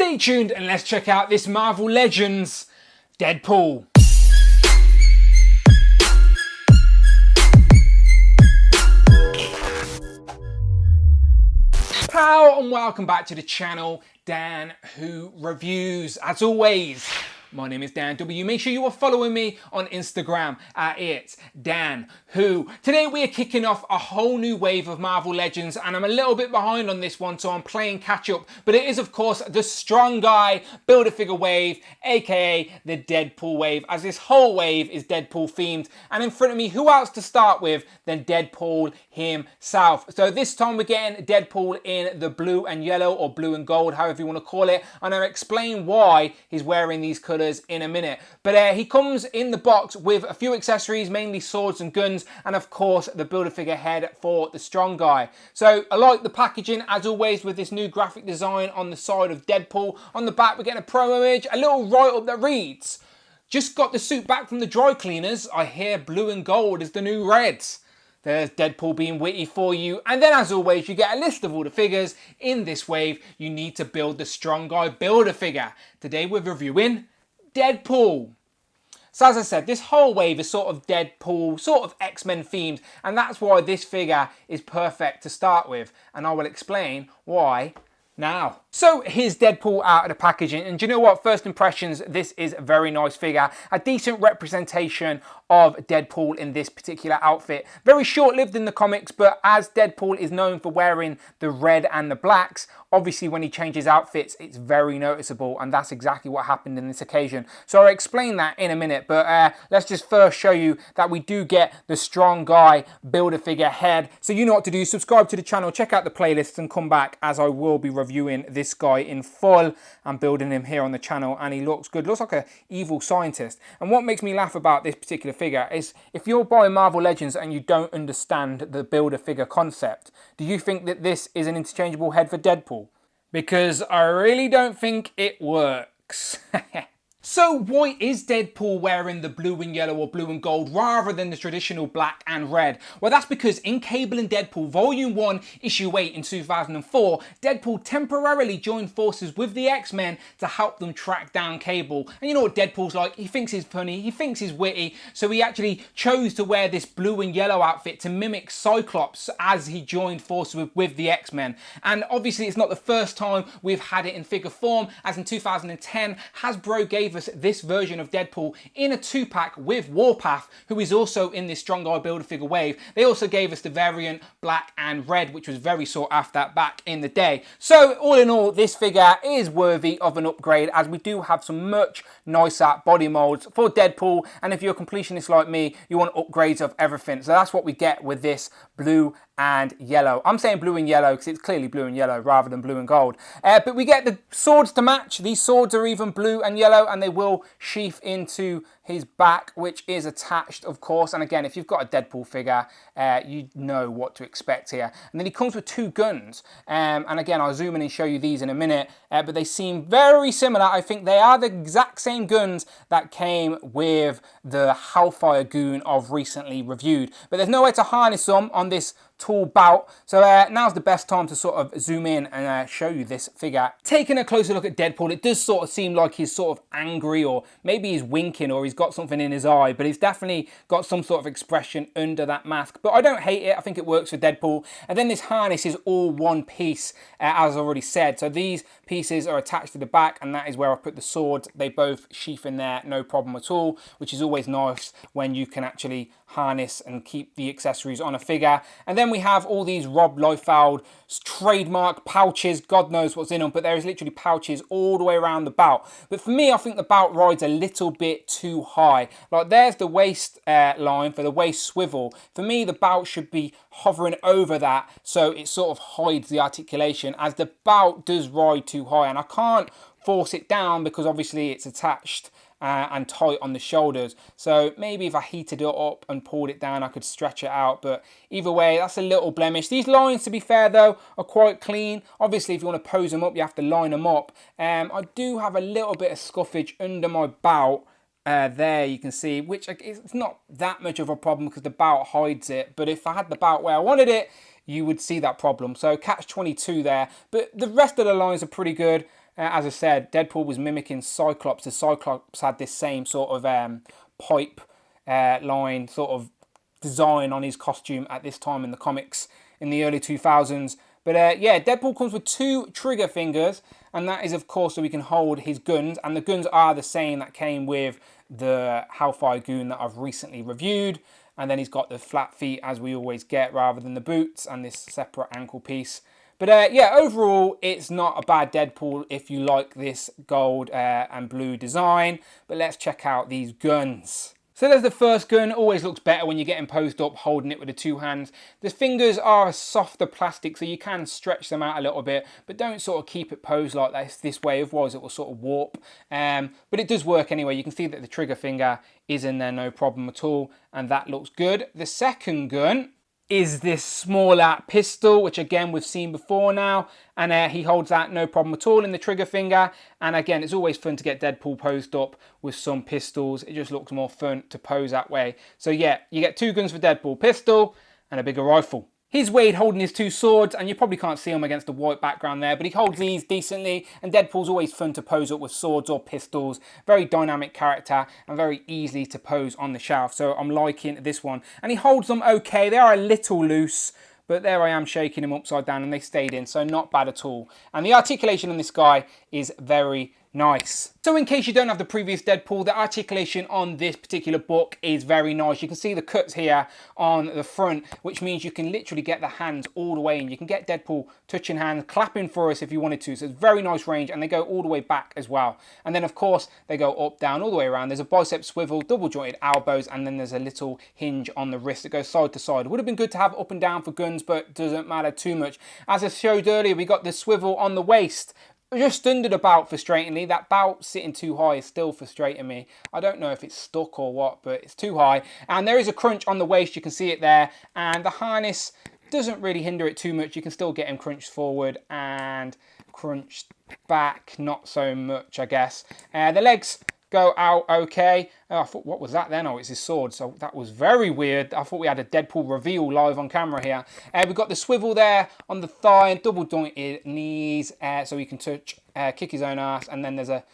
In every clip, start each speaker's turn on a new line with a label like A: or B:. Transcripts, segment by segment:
A: Stay tuned and let's check out this Marvel Legends Deadpool. Pow and welcome back to the channel, Dan Who Reviews. As always, my name is Dan W. Make sure you are following me on Instagram at It's Dan Who. Today we are kicking off a whole new wave of Marvel Legends, and I'm a little bit behind on this one, so I'm playing catch up. But it is, of course, the Strong Guy Build-A-Figure wave, aka the Deadpool wave, as this whole wave is Deadpool themed. And in front of me, who else to start with than Deadpool himself? So this time we're getting Deadpool in the blue and yellow, or blue and gold, however you want to call it. And I'll explain why he's wearing these colours in a minute. But he comes in the box with a few accessories, mainly swords and guns, and of course the Build-A-Figure head for the Strong Guy. So I like the packaging, as always, with this new graphic design on the side of Deadpool. On the back we're getting a promo image, a little write-up that reads, "Just got the suit back from the dry cleaners. I hear blue and gold is the new red." There's Deadpool being witty for you. And then, as always, you get a list of all the figures in this wave you need to build the Strong Guy Build-A-Figure. Today we're reviewing Deadpool. So as I said, this whole wave is sort of Deadpool, sort of X-Men themed, and that's why this figure is perfect to start with. And I will explain why now. So here's Deadpool out of the packaging, and do you know what? First impressions, this is a very nice figure. A decent representation of Deadpool in this particular outfit. Very short-lived in the comics, but as Deadpool is known for wearing the red and the blacks, obviously when he changes outfits, it's very noticeable, and that's exactly what happened in this occasion. So I'll explain that in a minute, but let's just first show you that we do get the Strong Guy Build-A-Figure head. So you know what to do. Subscribe to the channel, check out the playlists, and come back, as I will be reviewing this guy in full. I'm building him here on the channel, and he looks good. Looks like an evil scientist. And what makes me laugh about this particular figure is, if you're buying Marvel Legends and you don't understand the Build-A-Figure concept, do you think that this is an interchangeable head for Deadpool? Because I really don't think it works. So why is Deadpool wearing the blue and yellow or blue and gold rather than the traditional black and red? Well, that's because in Cable and Deadpool Volume 1, Issue 8 in 2004, Deadpool temporarily joined forces with the X-Men to help them track down Cable. And you know what Deadpool's like? He thinks he's funny, he thinks he's witty, so he actually chose to wear this blue and yellow outfit to mimic Cyclops as he joined forces with the X-Men. And obviously it's not the first time we've had it in figure form, as in 2010, Hasbro gave us this version of Deadpool in a 2-pack with Warpath, who is also in this Strong Guy Build-A-Figure wave. They also gave us the variant black and red, which was very sought after back in the day. So all in all, this figure is worthy of an upgrade, as we do have some much nicer body molds for Deadpool, and if you're a completionist like me, you want upgrades of everything. So that's what we get with this blue and yellow. I'm saying blue and yellow because it's clearly blue and yellow rather than blue and gold. But we get the swords to match. These swords are even blue and yellow, and they will sheath into his back, which is attached, of course. And again, if you've got a Deadpool figure, you know what to expect here. And then he comes with 2 guns. And again, I'll zoom in and show you these in a minute. But they seem very similar. I think they are the exact same guns that came with the Hellfire Goon I've recently reviewed. But there's no way to harness them on this tall bout, so now's the best time to sort of zoom in and show you this figure. Taking a closer look at Deadpool, it does sort of seem like he's sort of angry, or maybe he's winking, or he's got something in his eye, but he's definitely got some sort of expression under that mask. But I don't hate it. I think it works for Deadpool. And then this harness is all one piece, as I already said. So these pieces are attached to the back, and that is where I put the swords. They both sheath in there, no problem at all, which is always nice when you can actually harness and keep the accessories on a figure. And then we have all these Rob Liefeld trademark pouches. God knows what's in them, but there is literally pouches all the way around the belt. But for me, I think the belt rides a little bit too high. Like, there's the waist line for the waist swivel. For me, the belt should be hovering over that, so it sort of hides the articulation, as the belt does ride too high, and I can't force it down because obviously it's attached and tight on the shoulders. So maybe if I heated it up and pulled it down, I could stretch it out. But either way, that's a little blemish. These lines, to be fair though, are quite clean. Obviously, if you want to pose them up, you have to line them up. I do have a little bit of scuffage under my belt. There you can see, which it's not that much of a problem because the belt hides it. But if I had the belt where I wanted it, you would see that problem. So catch-22 there. But the rest of the lines are pretty good. As I said, Deadpool was mimicking Cyclops. The Cyclops had this same sort of pipe line sort of design on his costume at this time in the comics in the early 2000s. But yeah, Deadpool comes with 2 trigger fingers, and that is, of course, so we can hold his guns. And the guns are the same that came with the Hellfire Goon that I've recently reviewed. And then he's got the flat feet, as we always get, rather than the boots, and this separate ankle piece. But yeah, overall, it's not a bad Deadpool if you like this gold and blue design. But let's check out these guns. So there's the first gun. Always looks better when you're getting posed up, holding it with the 2 hands. The fingers are a softer plastic, so you can stretch them out a little bit, but don't sort of keep it posed like this way, otherwise it will sort of warp. But it does work anyway. You can see that the trigger finger is in there, no problem at all, and that looks good. The second gun is this smaller pistol, which again we've seen before now, and he holds that no problem at all in the trigger finger. And again, it's always fun to get Deadpool posed up with some pistols. It just looks more fun to pose that way. So yeah, you get 2 guns for Deadpool, pistol and a bigger rifle. Here's Wade holding his 2 swords, and you probably can't see him against the white background there, but he holds these decently, and Deadpool's always fun to pose up with swords or pistols. Very dynamic character and very easy to pose on the shelf, so I'm liking this one. And he holds them okay. They are a little loose, but there I am shaking him upside down and they stayed in, so not bad at all. And the articulation on this guy is very nice. So in case you don't have the previous Deadpool, the articulation on this particular book is very nice. You can see the cuts here on the front, which means you can literally get the hands all the way in. You can get Deadpool touching hands, clapping for us if you wanted to. So it's very nice range, and they go all the way back as well. And then of course they go up, down, all the way around. There's a bicep swivel, double jointed elbows, and then there's a little hinge on the wrist that goes side to side. It would have been good to have up and down for guns, but doesn't matter too much. As I showed earlier, we got the swivel on the waist, just under the belt frustratingly. That belt sitting too high is still frustrating me. I don't know if it's stuck or what, but it's too high. And there is a crunch on the waist, you can see it there. And the harness doesn't really hinder it too much. You can still get him crunched forward and crunched back, not so much, I guess. The legs go out okay. I thought, what was that then? Oh, it's his sword. So that was very weird. I thought we had a Deadpool reveal live on camera here. We've got the swivel there on the thigh and double jointed knees, so he can touch, kick his own ass. And then there's a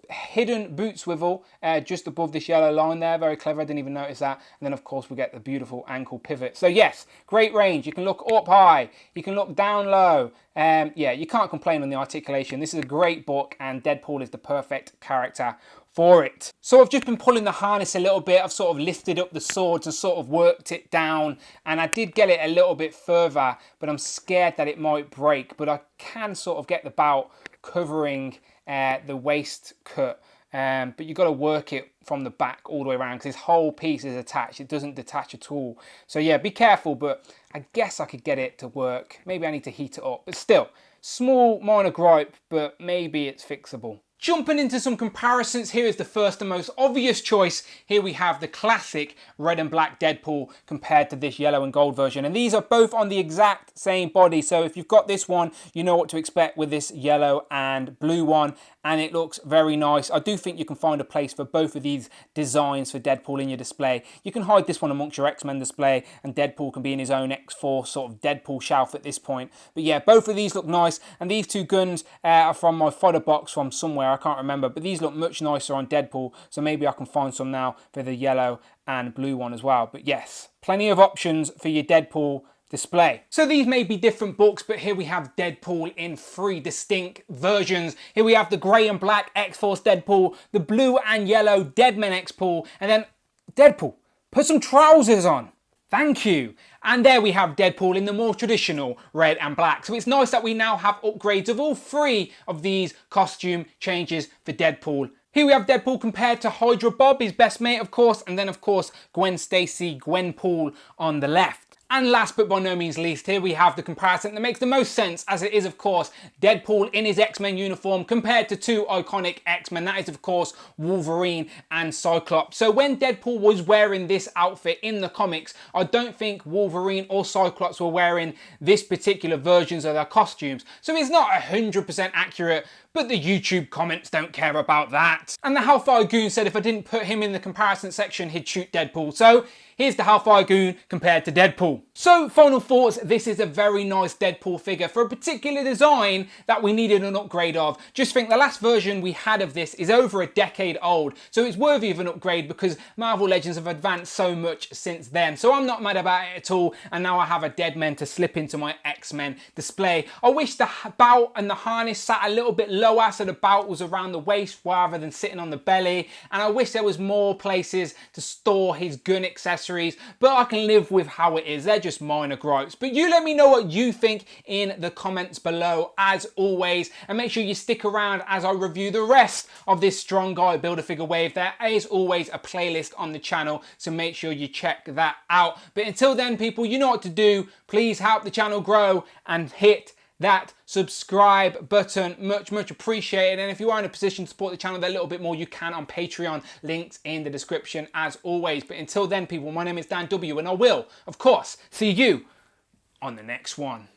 A: hidden boot swivel just above this yellow line there. Very clever, I didn't even notice that. And then of course we get the beautiful ankle pivot. So yes, great range. You can look up high, you can look down low. Yeah, you can't complain on the articulation. This is a great book, and Deadpool is the perfect character for it. So I've just been pulling the harness a little bit. I've sort of lifted up the swords and sort of worked it down, and I did get it a little bit further, but I'm scared that it might break. But I can sort of get the belt covering the waist cut, but you've got to work it from the back all the way around, because this whole piece is attached. It doesn't detach at all. So yeah, be careful, but I guess I could get it to work. Maybe I need to heat it up, but still, small minor gripe, but maybe it's fixable. Jumping into some comparisons, here is the first and most obvious choice. Here we have the classic red and black Deadpool compared to this yellow and gold version. And these are both on the exact same body. So if you've got this one, you know what to expect with this yellow and blue one. And it looks very nice. I do think you can find a place for both of these designs for Deadpool in your display. You can hide this one amongst your X-Men display, and Deadpool can be in his own X-Force sort of Deadpool shelf at this point. But yeah, both of these look nice. And these 2 guns are from my fodder box from somewhere, I can't remember. But these look much nicer on Deadpool. So maybe I can find some now for the yellow and blue one as well. But yes, plenty of options for your Deadpool display. So these may be different books, but here we have Deadpool in 3 distinct versions. Here we have the grey and black X-Force Deadpool, the blue and yellow Deadman X-Pool, and then Deadpool, put some trousers on. Thank you. And there we have Deadpool in the more traditional red and black. So it's nice that we now have upgrades of all 3 of these costume changes for Deadpool. Here we have Deadpool compared to Hydra Bob, his best mate, of course, and then of course Gwen Stacy, Gwenpool on the left. And last but by no means least, here we have the comparison that makes the most sense, as it is of course Deadpool in his X-Men uniform compared to 2 iconic X-Men. That is of course Wolverine and Cyclops. So when Deadpool was wearing this outfit in the comics, I don't think Wolverine or Cyclops were wearing this particular versions of their costumes. So it's not 100% accurate, but the YouTube comments don't care about that. And the Hellfire Goon said if I didn't put him in the comparison section, he'd shoot Deadpool. So here's the Hellfire Goon compared to Deadpool. So final thoughts, this is a very nice Deadpool figure for a particular design that we needed an upgrade of. Just think the last version we had of this is over a decade old, so it's worthy of an upgrade because Marvel Legends have advanced so much since then. So I'm not mad about it at all, and now I have a Deadman to slip into my X-Men display. I wish the belt and the harness sat a little bit lower so the belt was around the waist rather than sitting on the belly, and I wish there was more places to store his gun accessories, but I can live with how it is. They're just minor gripes. But you let me know what you think in the comments below as always, and make sure you stick around as I review the rest of this Strong Guy Build-A-Figure wave. There is always a playlist on the channel, so make sure you check that out. But until then, people, you know what to do. Please help the channel grow and hit that subscribe button. Much appreciated. And if you are in a position to support the channel a little bit more, you can on Patreon, links in the description as always. But until then, people, my name is Dan W, and I will of course see you on the next one.